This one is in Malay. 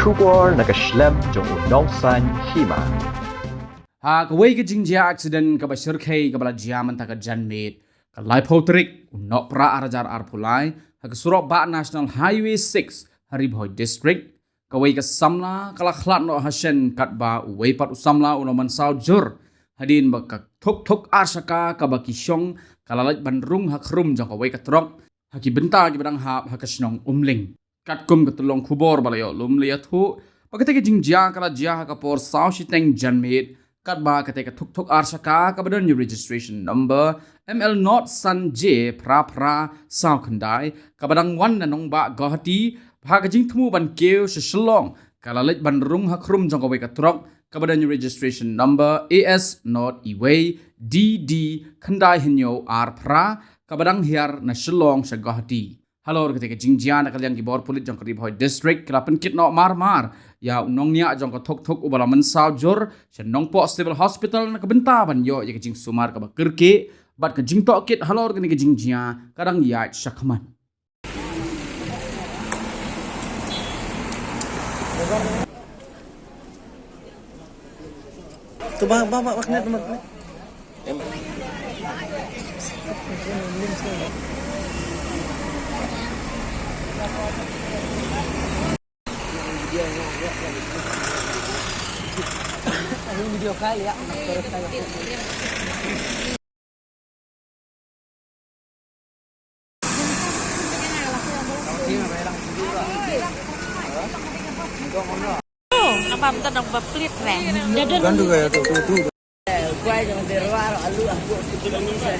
出国那个 Schlemm 中有闹山戏嘛。Kawai ke jingja accident ka basir khay ka bala jaman ta ka janmit ka lai potrik no pra arajar arpulai ha ka surok ba National Highway 6 Haribhoi District kawai ka samla kala khlat no hashen kat ba uway pat usamla uno man saw jur hadin ba ka thuk arsaka ka ba kisyong kalalaj bandrung ha khrum jong kawai ka trok ha ki benta ki badang hap ha ka snong umling kat kum ka tulong khubor balayo lum liya thu pakate ke jingja kala jia ha ka por saw shiteng janmit kat ba kate ka thuk arsaka ka badan new registration number ML not san j pra sao khandai ka badang wan na nong ba Guwahati ha ka jing thmu ban keu se shlong kala lej ban rung ha khrum jong ka wei ka trok ka badan new registration number AS not iway DD khandai hinyo ar pra ka badang hiar na shlong se Guwahati Halo ketika jingjian nak yang gibor pulit jong Haribhoi District kelapen kit no mar ya unong nia jong thuk ubala mensau jur senong po stable hospital nak benta ban yo ya jing sumar ka bakirke bat ka jing tok kit halo ketika jingjia kadang ya syakman Tu magnet. Video kali ya. Apa bentar dong baplit reh. Gandu kayak tu. Gua jangan terwar alu aku Indonesia.